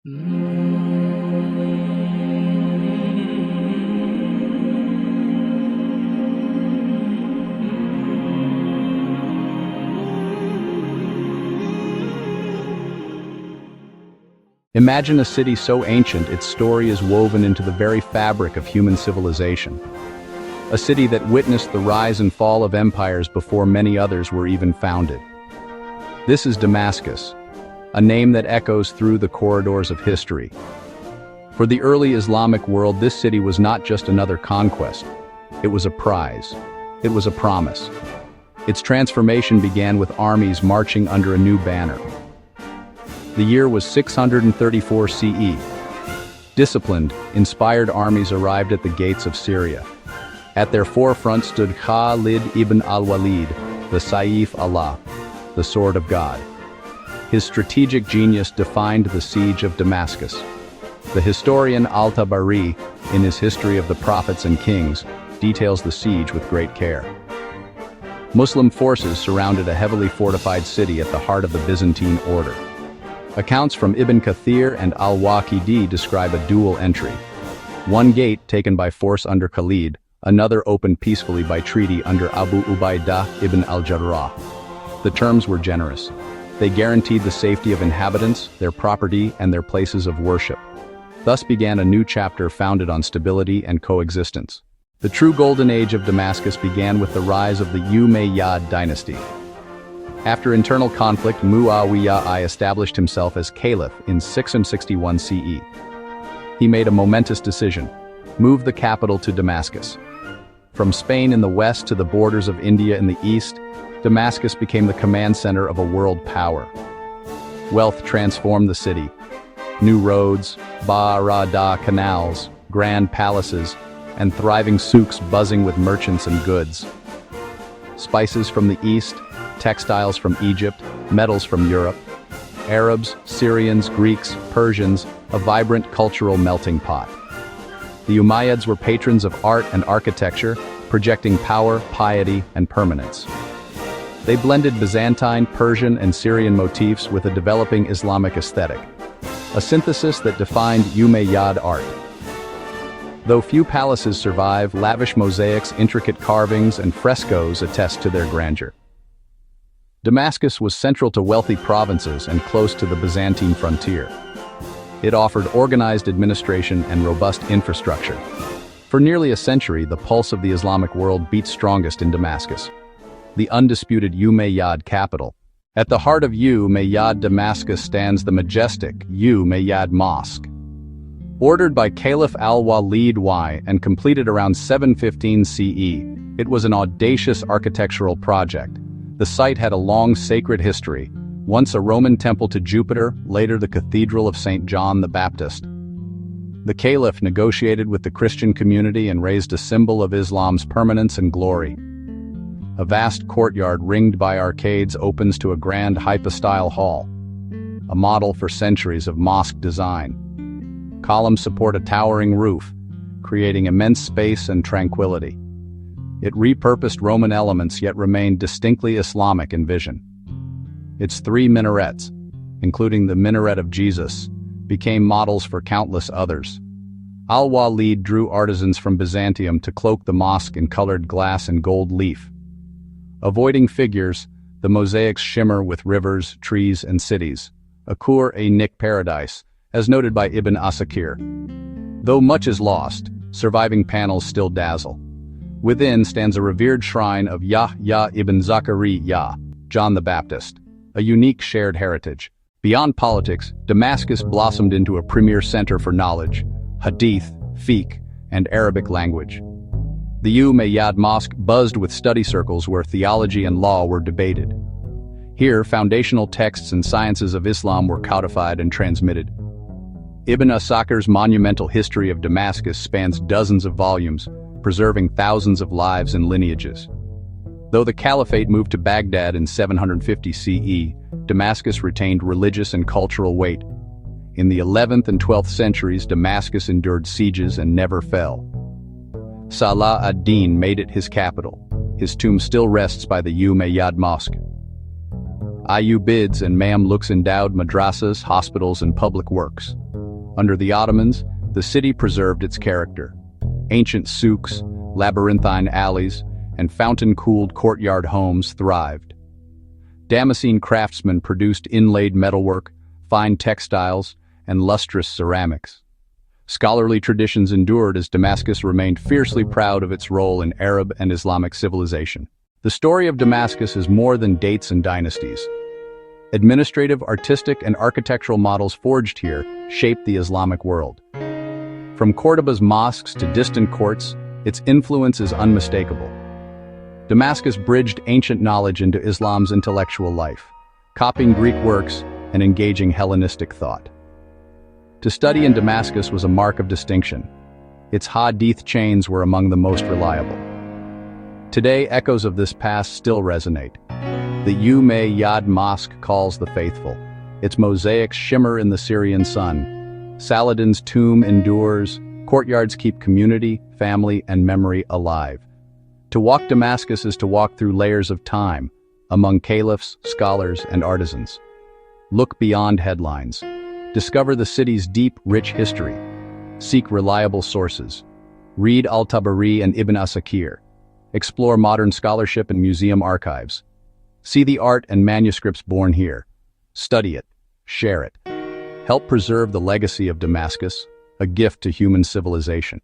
Imagine a city so ancient its story is woven into the very fabric of human civilization. A city that witnessed the rise and fall of empires before many others were even founded. This is Damascus, a name that echoes through the corridors of history. For the early Islamic world, this city was not just another conquest. It was a prize. It was a promise. Its transformation began with armies marching under a new banner. The year was 634 CE. Disciplined, inspired armies arrived at the gates of Syria. At their forefront stood Khalid ibn al-Walid, the Saif Allah, the Sword of God. His strategic genius defined the siege of Damascus. The historian Al-Tabari, in his History of the Prophets and Kings, details the siege with great care. Muslim forces surrounded a heavily fortified city at the heart of the Byzantine order. Accounts from Ibn Kathir and al-Waqidi describe a dual entry. One gate taken by force under Khalid, another opened peacefully by treaty under Abu Ubaidah ibn al-Jarrah. The terms were generous. They guaranteed the safety of inhabitants, their property, and their places of worship. Thus began a new chapter founded on stability and coexistence. The true golden age of Damascus began with the rise of the Umayyad dynasty. After internal conflict, Muawiyah I established himself as caliph in 661 CE. He made a momentous decision: move the capital to Damascus. From Spain in the west to the borders of India in the east, Damascus became the command center of a world power. Wealth transformed the city. New roads, Ba-Ra-Da canals, grand palaces, and thriving souks buzzing with merchants and goods. Spices from the east, textiles from Egypt, metals from Europe, Arabs, Syrians, Greeks, Persians, a vibrant cultural melting pot. The Umayyads were patrons of art and architecture, projecting power, piety, and permanence. They blended Byzantine, Persian, and Syrian motifs with a developing Islamic aesthetic, a synthesis that defined Umayyad art. Though few palaces survive, lavish mosaics, intricate carvings, and frescoes attest to their grandeur. Damascus was central to wealthy provinces and close to the Byzantine frontier. It offered organized administration and robust infrastructure. For nearly a century, the pulse of the Islamic world beat strongest in Damascus, the undisputed Umayyad capital. At the heart of Umayyad Damascus stands the majestic Umayyad Mosque. Ordered by Caliph al-Walid I and completed around 715 CE, it was an audacious architectural project. The site had a long sacred history, once a Roman temple to Jupiter, later the Cathedral of St. John the Baptist. The Caliph negotiated with the Christian community and raised a symbol of Islam's permanence and glory. A vast courtyard ringed by arcades opens to a grand hypostyle hall, a model for centuries of mosque design. Columns support a towering roof, creating immense space and tranquility. It repurposed Roman elements yet remained distinctly Islamic in vision. Its three minarets, including the minaret of Jesus, became models for countless others. Al-Walid drew artisans from Byzantium to cloak the mosque in colored glass and gold leaf. Avoiding figures, the mosaics shimmer with rivers, trees, and cities, a Qur'anic paradise, as noted by Ibn Asakir. Though much is lost, surviving panels still dazzle. Within stands a revered shrine of Yahya ibn Zakariya, John the Baptist, a unique shared heritage. Beyond politics, Damascus blossomed into a premier center for knowledge, hadith, fiqh, and Arabic language. The Umayyad Mosque buzzed with study circles where theology and law were debated. Here, foundational texts and sciences of Islam were codified and transmitted. Ibn Asakir's monumental history of Damascus spans dozens of volumes, preserving thousands of lives and lineages. Though the Caliphate moved to Baghdad in 750 CE, Damascus retained religious and cultural weight. In the 11th and 12th centuries, Damascus endured sieges and never fell. Salah ad-Din made it his capital. His tomb still rests by the Umayyad Mosque. Ayyubids and Mamluks endowed madrasas, hospitals, and public works. Under the Ottomans, the city preserved its character. Ancient souks, labyrinthine alleys, and fountain-cooled courtyard homes thrived. Damascene craftsmen produced inlaid metalwork, fine textiles, and lustrous ceramics. Scholarly traditions endured as Damascus remained fiercely proud of its role in Arab and Islamic civilization. The story of Damascus is more than dates and dynasties. Administrative, artistic, and architectural models forged here shaped the Islamic world. From Cordoba's mosques to distant courts, its influence is unmistakable. Damascus bridged ancient knowledge into Islam's intellectual life, copying Greek works and engaging Hellenistic thought. To study in Damascus was a mark of distinction. Its hadith chains were among the most reliable. Today, echoes of this past still resonate. The Umayyad Mosque calls the faithful. Its mosaics shimmer in the Syrian sun. Saladin's tomb endures. Courtyards keep community, family, and memory alive. To walk Damascus is to walk through layers of time, among caliphs, scholars, and artisans. Look beyond headlines. Discover the city's deep, rich history. Seek reliable sources. Read Al-Tabari and Ibn Asakir. Explore modern scholarship and museum archives. See the art and manuscripts born here. Study it. Share it. Help preserve the legacy of Damascus, a gift to human civilization.